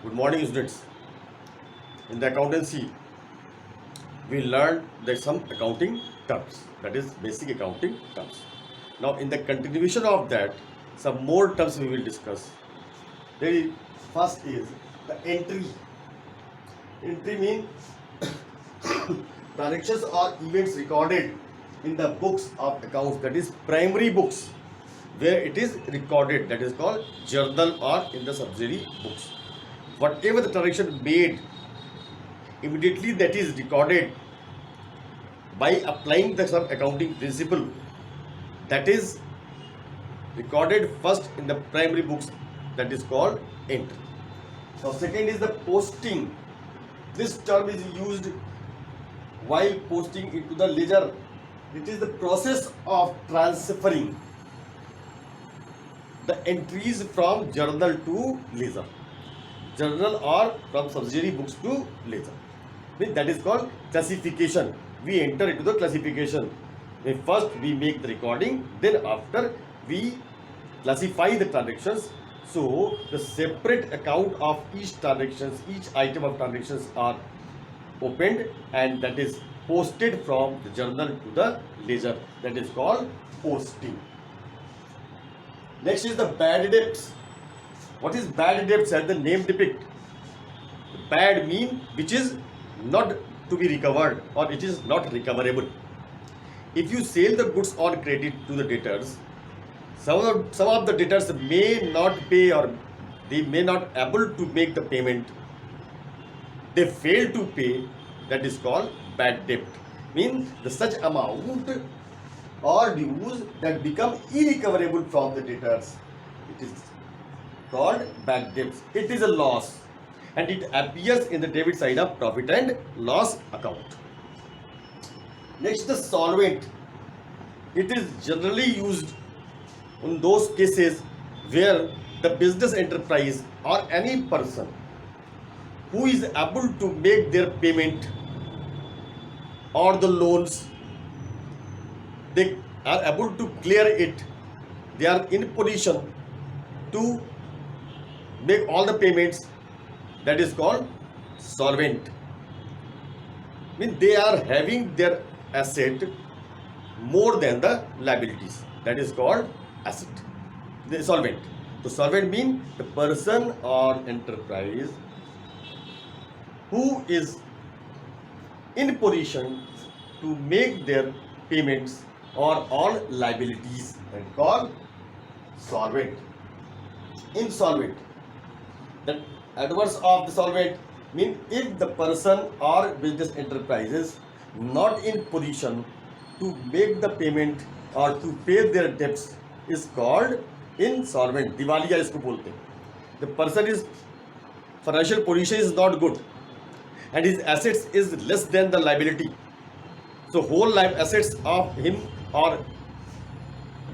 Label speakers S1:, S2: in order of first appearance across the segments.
S1: Good morning, students. In the accountancy, we learned that some accounting terms, that is basic accounting terms. Now, in the continuation of that, some more terms we will discuss. The first is the entry. Entry means transactions or events recorded in the books of accounts, that is primary books, where it is recorded, that is called journal, or in the subsidiary books. Whatever the transaction made, immediately that is recorded by applying the some accounting principle, that is recorded first in the primary books, that is called entry. Now second is the posting. This term is used while posting into the ledger. It is the process of transferring the entries from journal to ledger, journal or from subsidiary books to ledger. That is called classification. We enter into the classification. First we make the recording, then after we classify the transactions. So the separate account of each transactions, each item of transactions are opened, and that is posted from the journal to the ledger. That is called posting. Next is the bad debts. What is bad debts? As the name depict, bad mean which is not to be recovered, or it is not recoverable. If you sell the goods on credit to the debtors, some of the debtors may not pay, or they may not able to make the payment. They fail to pay. That is called bad debt. Means the such amount or dues that become irrecoverable from the debtors. It is called bad debts. It is a loss, and it appears in the debit side of profit and loss account. Next, the solvent. It is generally used in those cases where the business enterprise or any person who is able to make their payment or the loans, they are able to clear it, they are in position to make all the payments. That is called solvent. Means they are having their asset more than the liabilities. That is called asset. The solvent. So solvent means the person or enterprise who is in position to make their payments or all liabilities, and called solvent. Insolvent. The adverse of the solvent means if the person or business enterprise is not in position to make the payment or to pay their debts, is called insolvent. दिवालिया इसको बोलते हैं. The person is financial position is not good, and his assets is less than the liability. So whole life assets of him or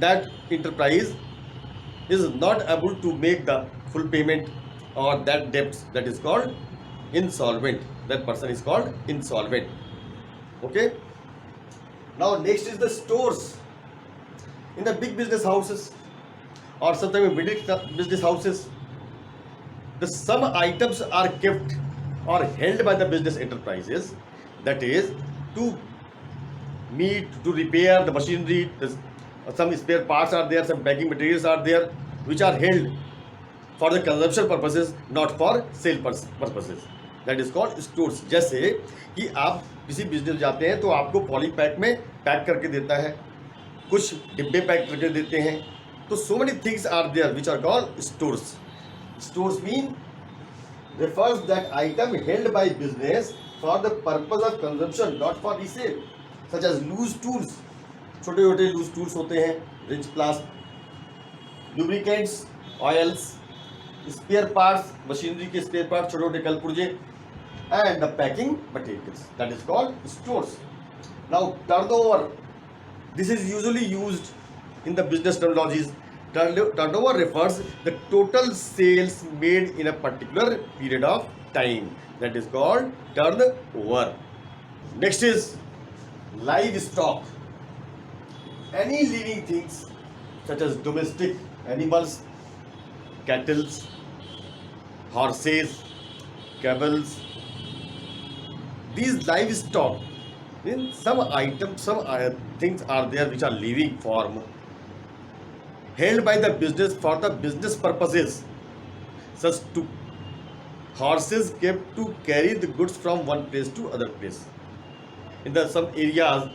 S1: that enterprise is not able to make the full payment or that debts, that is called insolvent. That person is called insolvent. Okay. Now next is the stores. In the big business houses or sometimes in middle business houses, the some items are kept or held by the business enterprises, that is to meet, to repair the machinery. Some spare parts are there, some packing materials are there, which are held for the consumption purposes, not for sale purposes. That is called stores. जैसे कि आप किसी business जाते हैं तो आपको poly pack में pack करके देता है, कुछ डिब्बे पैक करके देते हैं. तो so many things are there which are called stores. Stores mean refers that item held by business for the purpose of consumption, not for resale, such as loose tools. छोटे छोटे लूज टूल्स होते हैं, wrench pliers, lubricants, oils, spare parts, machinery के spare part, छोटे छोटे कलपुर्जे, and the packing materials. That is called stores. Now turnover. This is usually used in the business terminologies. Turnover refers the total sales made in a particular period of time. That is called turnover. Next is livestock. Any living things such as domestic animals, cattle, horses, cables. These livestock, in some items, some things are there which are living form, held by the business for the business purposes, such to horses kept to carry the goods from one place to other place. In the some areas,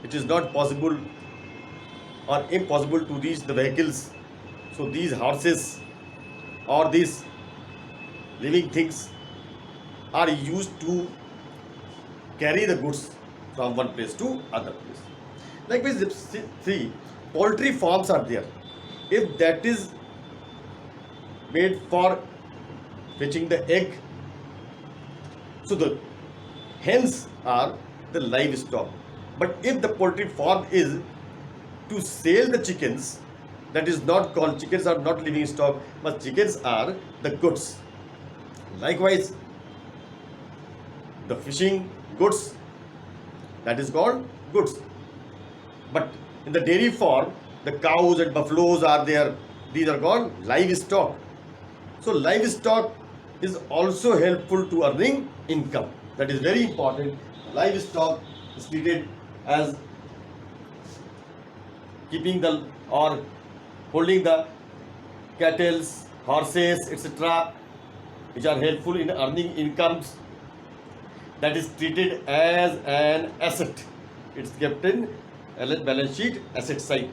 S1: it is not possible or impossible to reach the vehicles. So these horses or these living things are used to carry the goods from one place to other place. Likewise, see, poultry farms are there. If that is made for fetching the egg, so the hens are the livestock. But if the poultry farm is to sell the chickens, that is not called, chickens are not living stock, but chickens are the goods. Likewise, the fishing goods, that is called goods. But in the dairy farm, the cows and buffaloes are there. These are called livestock. So livestock is also helpful to earning income. That is very important. Livestock is treated as keeping the or holding the cattle, horses, etc., which are helpful in earning incomes. That is treated as an asset. It's kept in balance sheet asset side.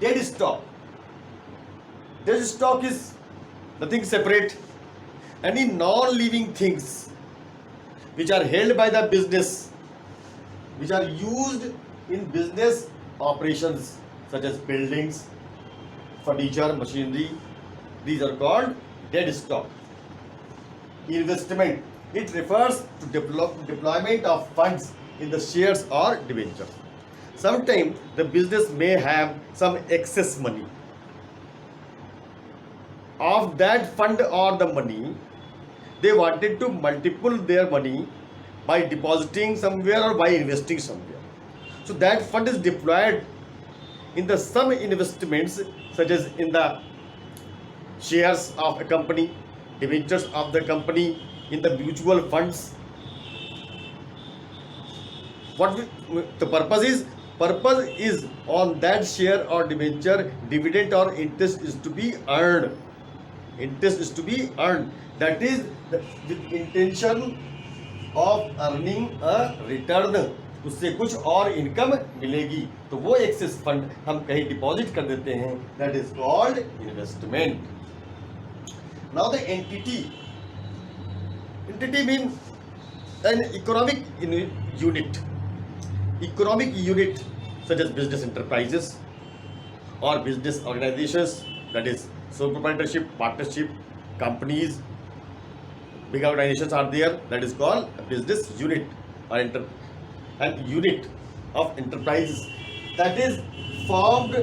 S1: Dead stock. Dead stock is nothing separate. Any non-living things which are held by the business, which are used in business operations such as buildings, furniture, machinery, these are called dead stock. Investment. It refers to deployment of funds in the shares or debentures. Sometimes the business may have some excess money. Of that fund or the money, they wanted to multiple their money by depositing somewhere or by investing somewhere. So that fund is deployed in the some investments such as in the shares of a company, debentures of the company, in the mutual funds. The purpose is on that share or debenture, dividend or interest is to be earned. Interest is to be earned. That is with intention of earning a return. उससे कुछ और income मिलेगी, तो वो access fund हम कहीं deposit कर देते हैं. That is called investment. Now the entity means an economic unit. Economic unit such as business enterprises or business organizations, that is sole proprietorship, partnership, companies, big organizations are there, that is called a business unit or an unit of enterprise that is formed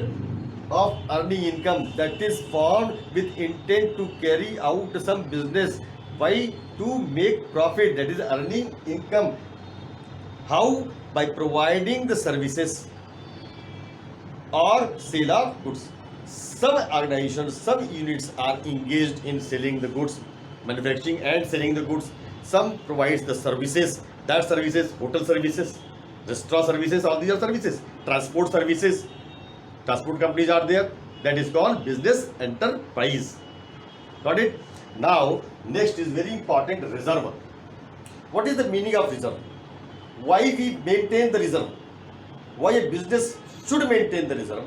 S1: of earning income, that is formed with intent to carry out some business. Why? To make profit, that is earning income. How? By providing the services or sale of goods. Some organizations, some units are engaged in selling the goods, manufacturing and selling the goods. Some provides the services. That services, hotel services, restaurant services, all these are services. Transport services, transport companies are there. That is called business enterprise. Got it? Now, next is very important, reserve. What is the meaning of reserve? Why we maintain the reserve? Why a business should maintain the reserve?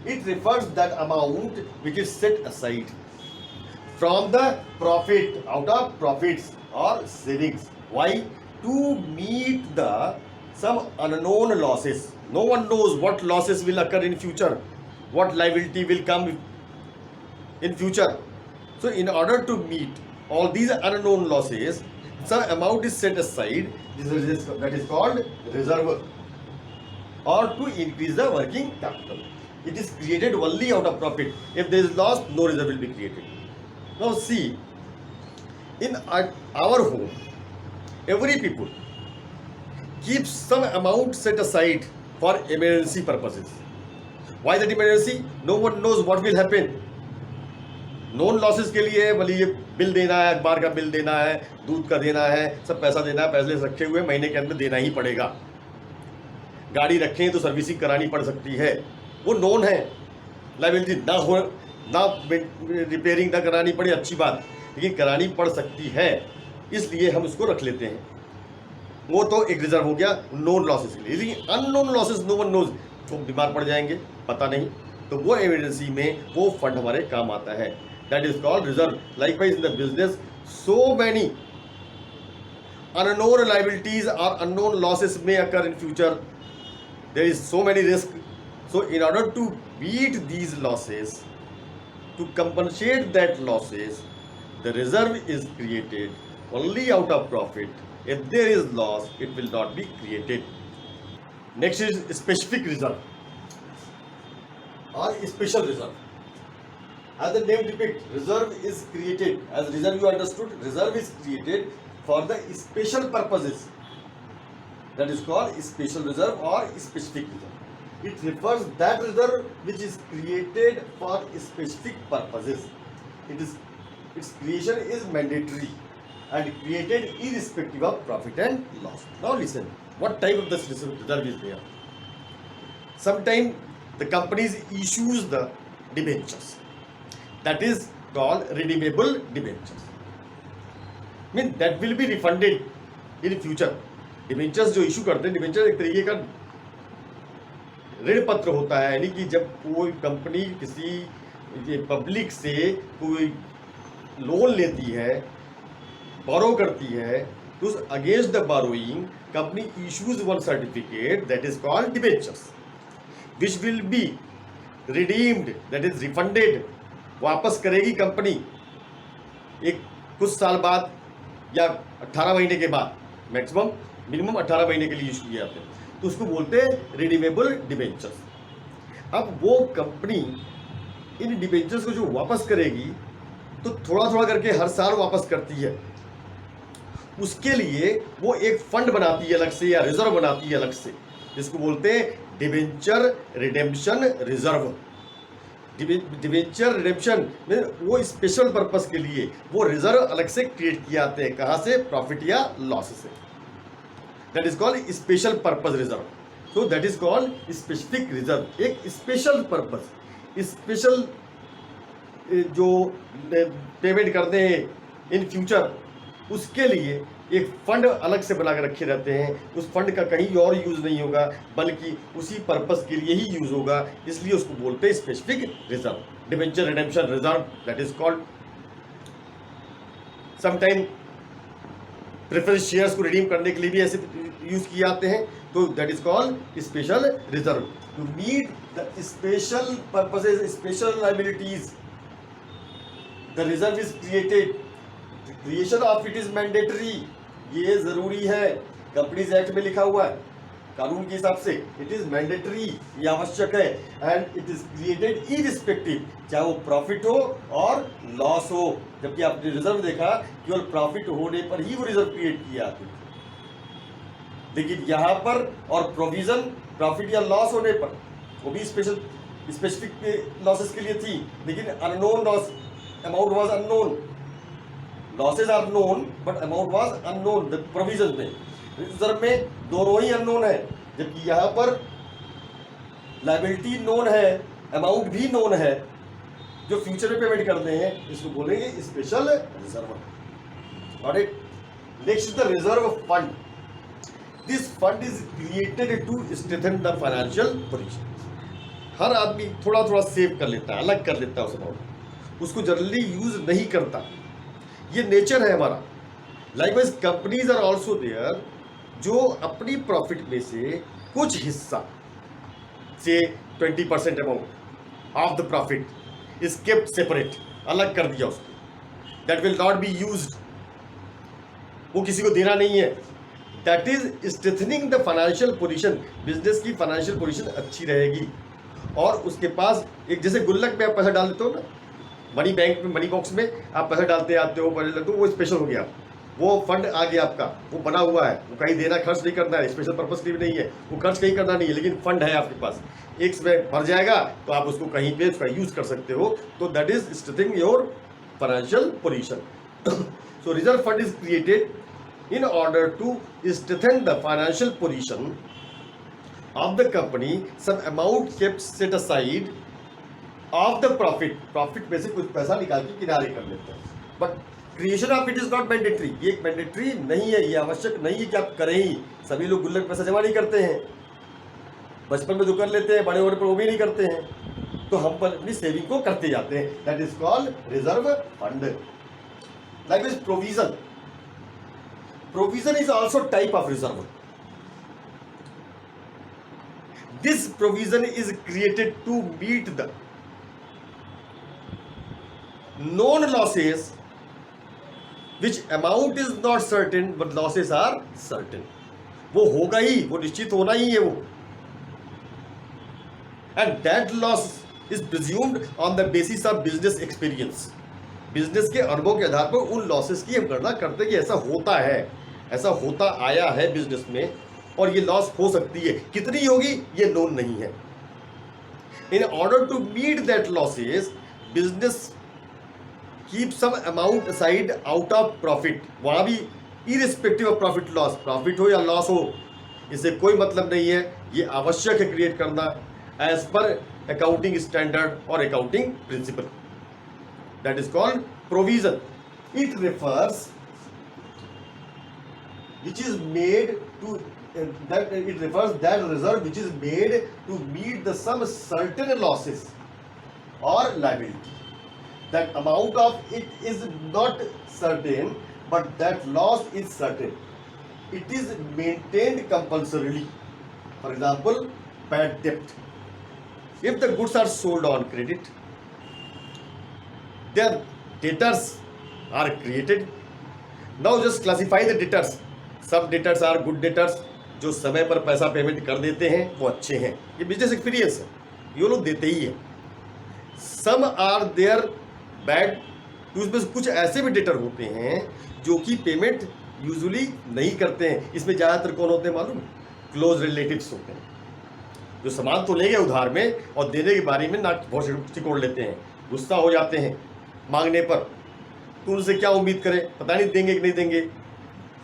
S1: It refers that amount which is set aside from the profit, out of profits or savings. Why? To meet the some unknown losses. No one knows what losses will occur in future, what liability will come in future. So in order to meet all these unknown losses, some amount is set aside, that is called reserve, or to increase the working capital. It is created only out of profit. If there is loss, no reserve will be created. Now see, in our home, every people keeps some amount set aside for emergency purposes. Why that emergency? No one knows what will happen. Non losses के लिए भले ये bill देना है, अखबार का bill देना है, दूध का देना है, सब पैसा देना है, पैसे रखे हुए महीने के अंदर देना ही पड़ेगा। गाड़ी रखें तो सर्विसिंग करानी पड़ सकती है, वो नॉन है। लाइबिलिटी ना हो, ना रिपेयरिंग ना करानी पड़े, अच्छी बात, लेकिन करानी पड़ सकती है, इसलिए हम उसको रख लेते हैं। वो तो एक रिजर्व हो गया नॉन लॉसेस के लिए। लेकिन unknown losses no one knows, तो बीमार पड़ जाएंगे, पता नहीं, तो वो इमरजेंसी में वो फंड हमारे काम आता है। That is called reserve. Likewise in the business so many unknown liabilities or unknown losses may occur in future. There is so many risks. So in order to beat these losses, to compensate that losses, the reserve is created only out of profit. If there is loss, it will not be created. Next is specific reserve or special reserve. As the name depicts, reserve is created. As reserve you understood, reserve is created for the special purposes. That is called special reserve or specific reserve. It refers that reserve which is created for specific purposes. Its creation is mandatory and created irrespective of profit and loss. Now listen, what type of this reserve is there? Sometimes the companies issues the debentures. That is called redeemable debentures. Mean that will be refunded in future. Debentures जो issue करते हैं, debenture एक तरीके का ऋण पत्र होता है, यानी कि जब कोई कंपनी किसी पब्लिक से कोई लोन लेती है, बोरो करती है, तो उस against the borrowing company issues one certificate that is called debentures which will be redeemed, that is refunded, वापस करेगी कंपनी एक कुछ साल बाद या 18 महीने के बाद, मैक्सिमम मिनिमम 18 महीने के लिए यूज किए जाते हैं, तो उसको बोलते हैं रिडीमेबल डिबेंचर्स। अब वो कंपनी इन डिबेंचर्स को जो वापस करेगी तो थोड़ा थोड़ा करके हर साल वापस करती है। उसके लिए वो एक फंड बनाती है अलग से या रिजर्व बनाती है अलग से, जिसको बोलते हैं debenture redemption reserve. Debenture redemption में वो स्पेशल पर्पस के लिए वो रिजर्व अलग से क्रिएट किए जाते हैं। कहाँ से? प्रॉफिट या लॉस से। That is called special purpose reserve. So that is called specific reserve. एक स्पेशल पर्पस, स्पेशल जो पेमेंट करते हैं इन फ्यूचर, उसके लिए एक फंड अलग से बना कर रखे रहते हैं। उस फंड का कहीं और यूज नहीं होगा, बल्कि उसी पर्पस के लिए ही यूज होगा, इसलिए उसको बोलते हैं specific reserve. Debenture redemption reserve that is called. Sometime preference shares को रिडीम करने के लिए भी ऐसे यूज किए जाते हैं, तो that is called special reserve. To meet the special purposes, special liabilities, the reserve is created. Creation of it is mandatory, ये जरूरी है, कंपनीज एक्ट में लिखा हुआ है, कानून के हिसाब से इट इज मैंडेटरी, ये आवश्यक है। And it is created irrespective, चाहे वो प्रॉफिट हो और लॉस हो। जबकि आपने रिजर्व देखा केवल प्रॉफिट होने पर ही वो रिजर्व क्रिएट किया आती है, लेकिन यहाँ पर और प्रोविजन प्रॉफिट या लॉस होने पर, वो भी स्पेसिफिक लॉसेस के लिए थी, लेकिन unknown loss, amount was unknown. Losses are known but amount was unknown. The provision में, रिजर्व में दोनों ही अननोन है, जबकि यहाँ पर लायबिलिटी नोन है, अमाउंट भी नोन है, जो फ्यूचर में पेमेंट करते हैं, इसको बोलेंगे special reserve. Got it? Next is the reserve fund. This fund is created to strengthen the financial position. हर आदमी थोड़ा थोड़ा सेव कर लेता है, अलग कर लेता है उस अमाउंट, उसको जनरली यूज नहीं करता, ये नेचर है हमारा। Likewise companies are also there जो अपनी प्रॉफिट में से कुछ हिस्सा, से 20% amount of the profit is kept separate, अलग कर दिया उसको, that will not be used, वो किसी को देना नहीं है। That is strengthening the financial position. Business की फाइनेंशियल पोजीशन अच्छी रहेगी, और उसके पास एक, जैसे गुल्लक में आप पैसा डाल देते हो ना, मनी बैंक में, मनी बॉक्स में आप पैसा डालते आते हो, तो वो स्पेशल हो गया, वो फंड आ गया आपका, वो बना हुआ है, वो कहीं देना खर्च नहीं करना है, स्पेशल पर्पस के लिए नहीं है, वो खर्च कहीं करना नहीं है, लेकिन फंड है आपके पास, एक समय भर जाएगा तो आप उसको कहीं पे उसका यूज कर सकते हो, तो that is strengthening your financial position. So reserve fund is created in order to strengthen the financial position of the company. Some amount kept set aside of the profit में से कुछ पैसा निकाल के किनारे कर लेते हैं. But creation of it is not mandatory, ये एक मैंडेटरी नहीं है, ये आवश्यक नहीं है कि आप करें ही. सभी लोग गुल्लक पैसा जमा नहीं करते हैं, बचपन में जो कर लेते हैं बड़े होने पर वो भी नहीं करते हैं, तो हम पर अपनी सेविंग को करते जाते हैं. That is called reserve fund. Like provision. Provision is also type of reserve. This provision is created to meet the known losses, which amount is not certain but losses are certain. वो होगा ही, वो निश्चित होना ही है वो. And that loss is presumed on the basis of business experience. Business के अनुभव के आधार पर उन लॉसेस की हम गणना करते हैं कि ऐसा होता है, ऐसा होता आया है बिजनेस में, और ये लॉस हो सकती है, कितनी होगी ये नोन नहीं है. In order to meet that losses, business keep some amount aside out of profit. वहां भी irrespective of profit loss, profit हो या लॉस हो, इससे कोई मतलब नहीं है, ये आवश्यक है क्रिएट करना एज पर अकाउंटिंग स्टैंडर्ड और accounting principle. That is called provision. It refers which is made to that reserve which is made to meet the some certain losses or liability. That amount of it is not certain, but that loss is certain. It is maintained compulsorily. For example, bad debt. If the goods are sold on credit, their debtors are created. Now just classify the debtors. Some debtors are good debtors, जो समय पर पैसा payment कर देते हैं, वो अच्छे हैं, ये बिजनेस एक्सपीरियंस है, ये लोग देते ही है. Some are there bad, उसमें कुछ ऐसे भी डेटर होते हैं जो कि पेमेंट यूजुअली नहीं करते हैं. इसमें ज़्यादातर कौन होते हैं मालूम? क्लोज रिलेटिव्स होते हैं, जो सामान तो ले गए उधार में और देने के बारे में नाक बहुत चिकोड़ लेते हैं, गुस्सा हो जाते हैं मांगने पर, तो उनसे क्या उम्मीद करें, पता नहीं देंगे कि नहीं देंगे.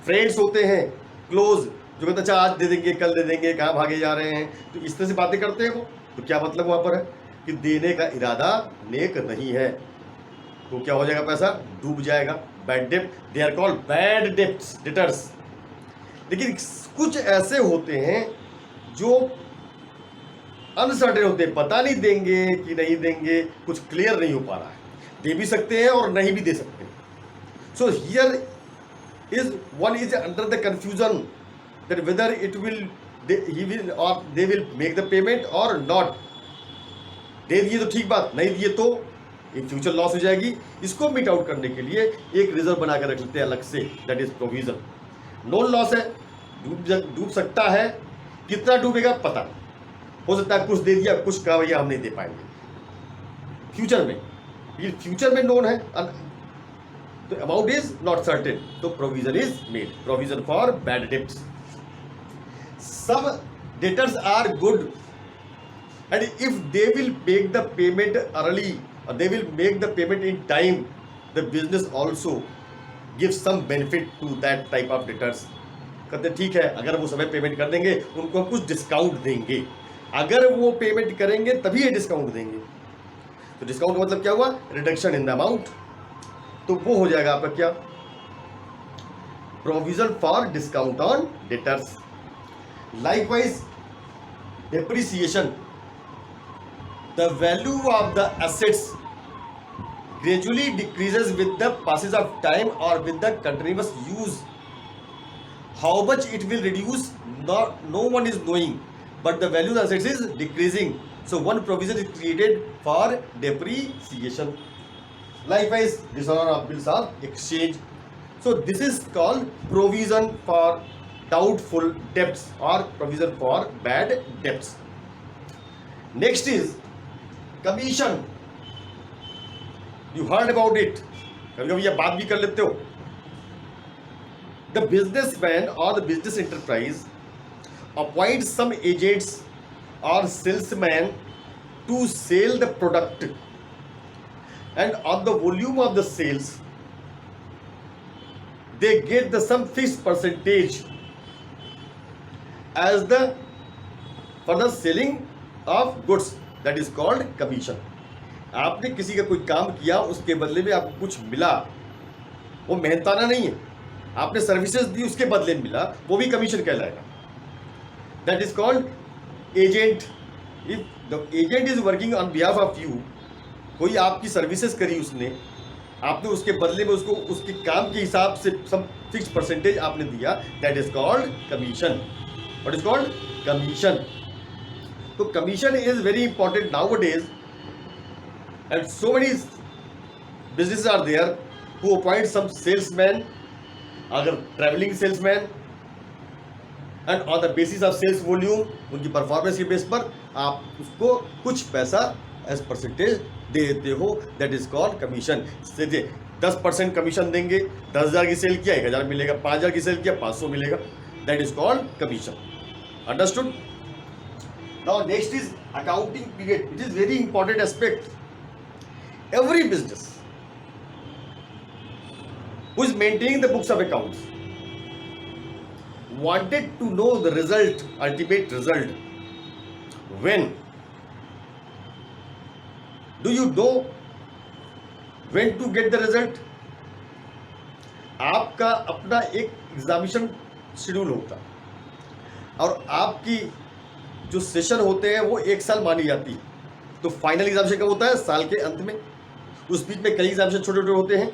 S1: फ्रेंड्स होते हैं क्लोज, जो कहते हैं अच्छा आज दे देंगे कल दे देंगे, कहाँ भागे जा रहे हैं, तो इस तरह से बातें करते हैं वो. तो क्या मतलब वहाँ पर है कि देने का इरादा नेक नहीं है, तो क्या हो जाएगा, पैसा डूब जाएगा. Bad debt, they are called bad debtors. लेकिन कुछ ऐसे होते हैं जो अनसर्टेन होते हैं, पता नहीं देंगे कि नहीं देंगे, कुछ क्लियर नहीं हो पा रहा है, दे भी सकते हैं और नहीं भी दे सकते. So here is one is under the confusion that whether it will he will or they will make the payment or not. दे दिए तो ठीक बात, नहीं दिए तो इन फ्यूचर लॉस हो जाएगी. इसको मीट आउट करने के लिए एक रिजर्व बना कर रख लेते हैं अलग से, that is provision. Non loss है, डूब सकता है, कितना डूबेगा पता नहीं, हो सकता है कुछ दे दिया, कुछ कहा भैया हम नहीं दे पाएंगे फ्यूचर में. ये फ्यूचर में नोन है, तो अमाउंट इज नॉट सर्टेन, तो provision is made. Provision for bad debts. Some debtors are good and if they will make the payment early or they will make the payment in time, the business also give some benefit to that type of debtors. कहते ठीक है, अगर वो समय payment कर देंगे उनको हम कुछ डिस्काउंट देंगे, अगर वो पेमेंट करेंगे तभी ये डिस्काउंट देंगे. तो डिस्काउंट मतलब क्या हुआ, रिडक्शन इन द अमाउंट. तो वो हो जाएगा आपका क्या, provision for discount on debtors. Likewise depreciation, the value of the assets gradually decreases with the passage of time और with the continuous use. How much it will reduce no one is knowing, but the value of assets is decreasing, so one provision is created for depreciation. Likewise, dishonor of bills of exchange. So this is called provision for doubtful debts or provision for bad debts. Next is commission. You heard about it, कभी कभी ये बात भी कर लेते हो. The businessman or the business enterprise appoints some agents or salesmen to sell the product, and on the volume of the sales they get the some fixed percentage as the for the selling of goods, that is called commission. आपने किसी का कोई काम किया, उसके बदले में आपको कुछ मिला, वो मेहनताना नहीं है, आपने सर्विसेज दी उसके बदले में मिला, वो भी कमीशन कहलाएगा. That is called agent. If the agent is working on behalf of you, कोई आपकी सर्विसेज करी उसने, आपने उसके बदले में उसको उसके काम के हिसाब से सम फिक्स परसेंटेज आपने दिया, that is called commission. What is called commission. तो commission is very important nowadays, and so many businesses are there who appoint some salesman, अगर travelling salesman, and on the basis of sales volume, उनकी performance के base पर आप उसको कुछ पैसा as percentage दे देते हो, that is called commission. 10% commission देंगे, 10,000 की सेल किया 1,000 मिलेगा, 5,000 की सेल किया 500 मिलेगा, that is called commission. Understood. Now next is accounting period. It is very important aspect. Every business who is maintaining the books of accounts wanted to know the result, ultimate result. When do you know when to get the result? आपका अपना एक examination schedule होता और आपकी जो session होते हैं वो 1 साल मानी जाती है. तो फाइनल एग्जामिनेशन कब होता है? साल के अंत में. उस बीच में कई एग्जामिनेशन छोटे छोटे होते हैं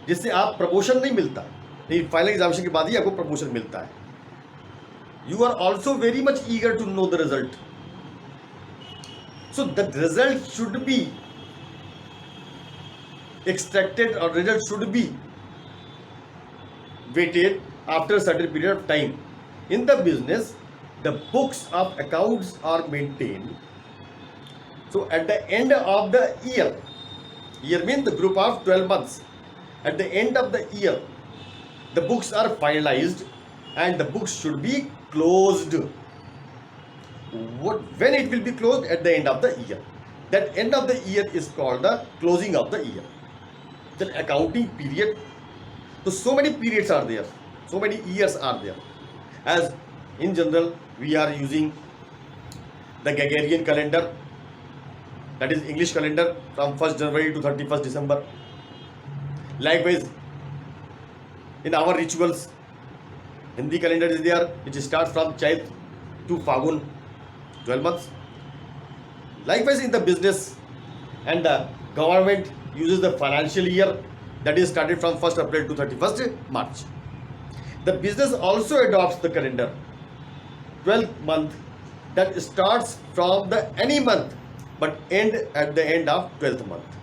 S1: जिससे आप प्रमोशन नहीं मिलता, नहीं फाइनल एग्जामिनेशन के बाद ही आपको प्रमोशन मिलता है. You are also very much eager to know the result. So the result should be extracted or result should be waited after certain period of time. In the business the books of accounts are maintained. So at the end of the year mean the group of 12 months. At the end of the year, the books are finalized and the books should be closed. When it will be closed? At the end of the year. That end of the year is called the closing of the year. Then accounting period. So many periods are there. So many years are there. As in general, we are using the Gregorian calendar. That is English calendar from 1st January to 31st December. Likewise, in our rituals, Hindi calendar is there, which starts from Chait to Fagun, 12 months. Likewise, in the business and the government uses the financial year that is started from 1st April to 31st March. The business also adopts the calendar 12th month that starts from the any month but end at the end of 12th month.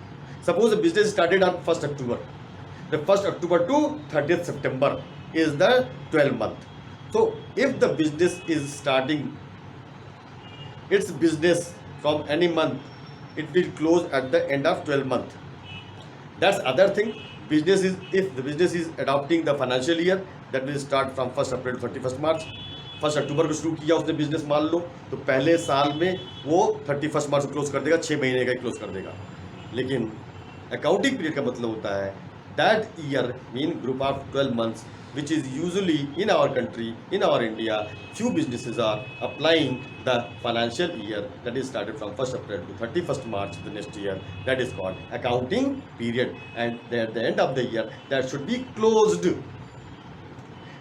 S1: Suppose the business started on 1st October. The 1st October to 30th September is the 12th month. So if the business is starting its business from any month, it will close at the end of 12th month. That's other thing. Business is, if the business is adopting the financial year, that will start from 1st April to 31st March. 1st October को शुरू किया उसने business, मान लो, तो पहले साल में वो 31st मार्च को क्लोज कर देगा, 6 महीने का ही क्लोज कर देगा. लेकिन अकाउंटिंग पीरियड का मतलब होता है that year mean group of 12 months, which is usually in our country, in our India, few businesses are applying the financial year that is started from 1st April to 31st March the next year. That is called accounting period, and at the end of the year that should be closed,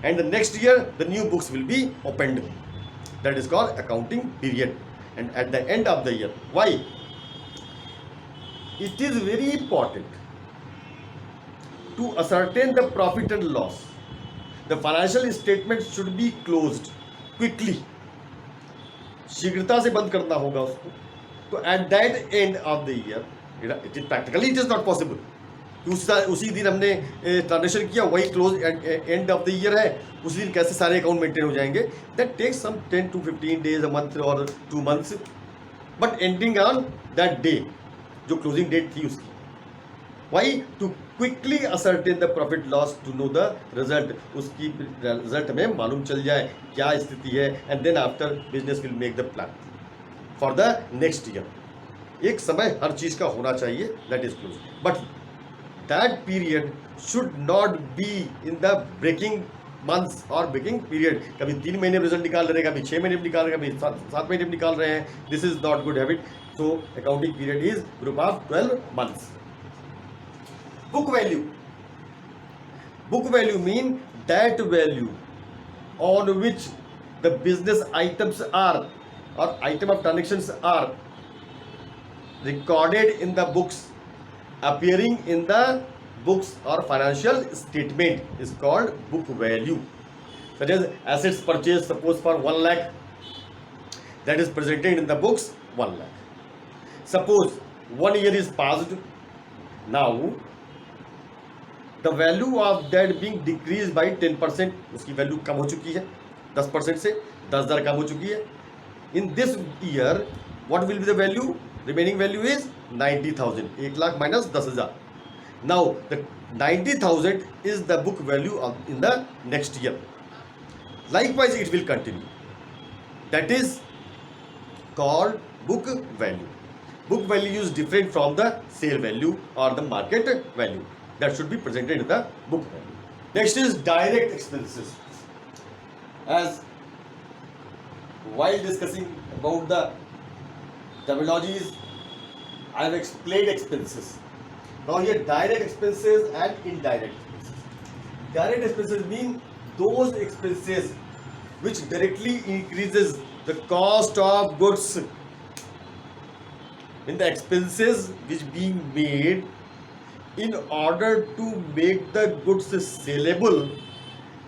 S1: and the next year the new books will be opened. That is called accounting period. And at the end of the year, why? It is very important to ascertain the profit and loss. The financial statement should be closed quickly. शीघ्रता से बंद करना होगा उसको. तो at that end of the year, it is practically it is not possible. उसी दिन हमने ट्रांजेक्शन किया, वही close end of the year है, उसी दिन कैसे सारे अकाउंट मेंटेन हो जाएंगे? That takes some 10 to 15 days, a month और 2 months, but ending on that day जो क्लोजिंग डेट थी उसकी. Why? To quickly ascertain the profit loss to know the result, उसकी रिजल्ट में मालूम चल जाए क्या स्थिति है, and then after business will make the plan for the next year. एक समय हर चीज का होना चाहिए, that is close, but that period should not be in the breaking months और ब्रेकिंग पीरियड। कभी 3 महीने में रिजल्ट निकाल रहे हैं, कभी 6 महीने में निकाल रहे हैं, कभी 7 महीने में निकाल रहे हैं। This is not good habit. So accounting period is group of 12 months. Book value. Book value mean that value on which the business items are or item of transactions are recorded in the books, appearing in the books or financial statement is called book value. Such as assets purchased, suppose for 1 lakh, that is presented in the books 1 lakh. Suppose 1 year is passed, now the value of that being decreased by 10%, उसकी value कम हो चुकी है 10% से 10,000 कम हो चुकी है। In this year what will be the value? Remaining value is 90,000, 1 lakh minus 10,000. Now the 90,000 is the book value of in the next year. Likewise it will continue. That is called book value. Book value is different from the sale value or the market value. That should be presented in the book value. Next is direct expenses. As while discussing about the terminologies, I have explained expenses. Now here direct expenses and indirect expenses. Direct expenses mean those expenses which directly increases the cost of goods. In the expenses which being made in order to make the goods sellable,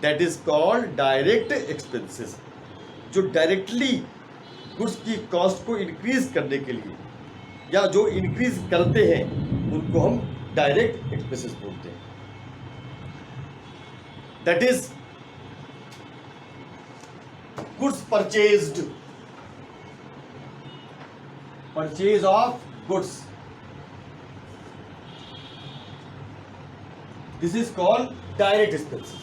S1: that is called direct expenses. जो directly goods की cost को increase करने के लिए या जो increase करते हैं उनको हम डायरेक्ट एक्सपेंसेस बोलते हैं। That is goods purchased, purchase of goods, this is called direct expenses.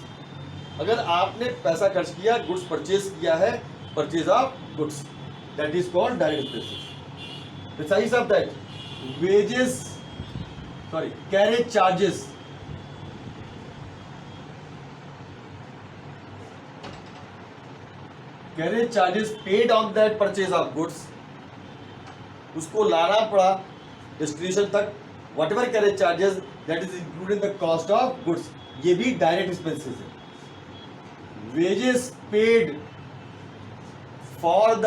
S1: अगर आपने पैसा खर्च किया, गुड्स परचेज किया है, purchase of goods, that is called direct expenses. Besides of that wages, carriage charges, carriage charges paid on that purchase of goods, उसको लाना पड़ा डेस्टिनेशन तक, what ever carriage charges that is included in the cost of goods, ये भी direct expenses है। Wages paid for the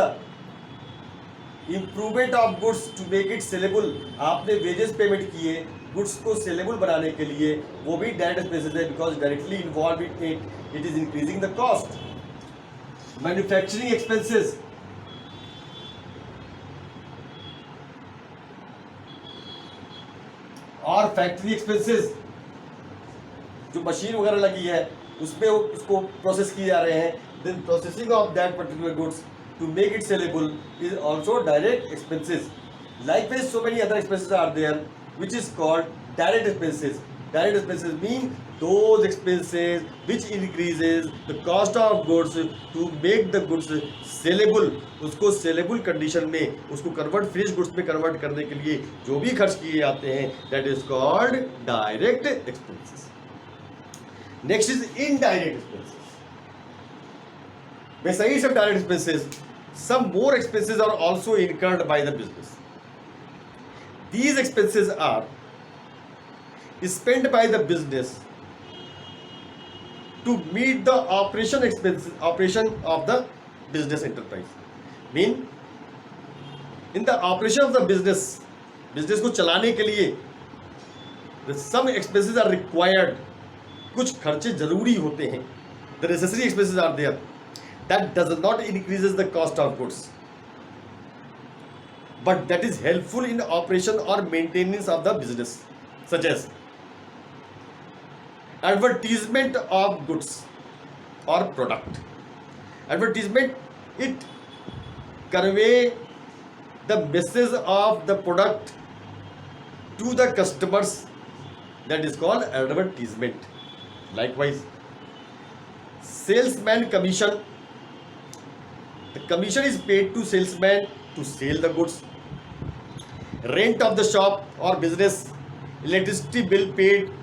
S1: improvement of goods to make it saleable, आपने wages payment किए goods को सेलेबल बनाने के लिए, वो भी डायरेक्ट एक्सपेंसेस है, because directly involve it is increasing the cost. Manufacturing expenses, और फैक्ट्री एक्सपेंसेस, जो मशीन वगैरह लगी है उसमें उसको प्रोसेस किए जा रहे हैं, then processing of that particular goods to make it saleable is also direct expenses. Likewise, so many other expenses are there which is called direct expenses. Direct expenses mean those expenses which increases the cost of goods to make the goods sellable. उसको sellable condition में, उसको convert fresh goods में convert करने के लिए जो भी खर्च किए जाते हैं, that is called direct expenses. Next is indirect expenses. Besides of direct expenses, some more expenses are also incurred by the business. These expenses are spent by the business to meet the operation of the business enterprise. Mean, in the operation of the business को चलाने के लिए some expenses are required. कुछ खर्चे जरूरी होते हैं, the necessary expenses are there. That does not increases the cost of goods, but that is helpful in operation or maintenance of the business, such as advertisement of goods or product. Advertisement, it convey the message of the product to the customers that is called advertisement. Likewise, salesman commission. The commission is paid to salesman to sell the goods. Rent of the shop or business, electricity bill paid.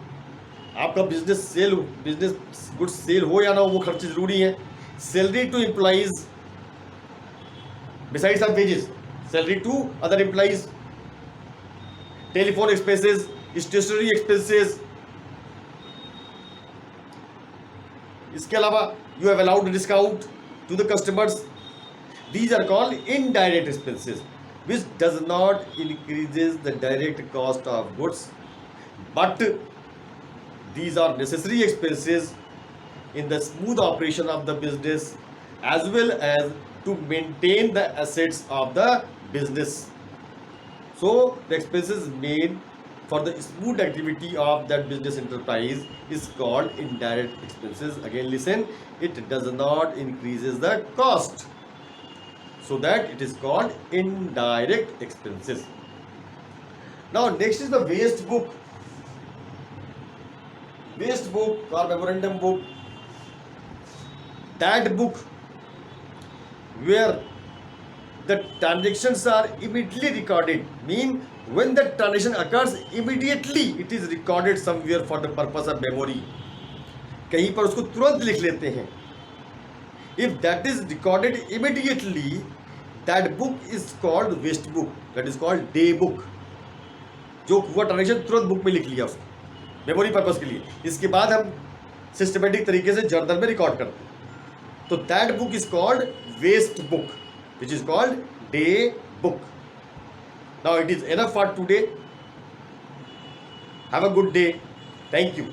S1: आपका business goods sale हो या ना हो, वो खर्चे जरूरी है. Salary to employees besides of wages, salary to other employees, telephone expenses, stationery expenses. इसके अलावा you have allowed discount to the customers. These are called indirect expenses, which does not increases the direct cost of goods, but these are necessary expenses in the smooth operation of the business as well as to maintain the assets of the business. So the expenses made for the smooth activity of that business enterprise is called indirect expenses. Again listen, it does not increases the cost, so that it is called indirect expenses. Now next is the waste book. Waste book or memorandum book, that book where the transactions are immediately recorded, mean when the transaction occurs immediately it is recorded somewhere for the purpose of memory. कहीं पर उसको तुरंत लिख लेते हैं. If that is recorded immediately, that book is called waste book, that is called day book. जो हुआ transaction तुरंत बुक में लिख लिया उसको मेमोरी पर्पस के लिए. इसके बाद हम सिस्टमेटिक तरीके से जर्नल में रिकॉर्ड करते हैं. तो that book is called waste book, which is called day book. Now it is enough for today. Have a good day. Thank you.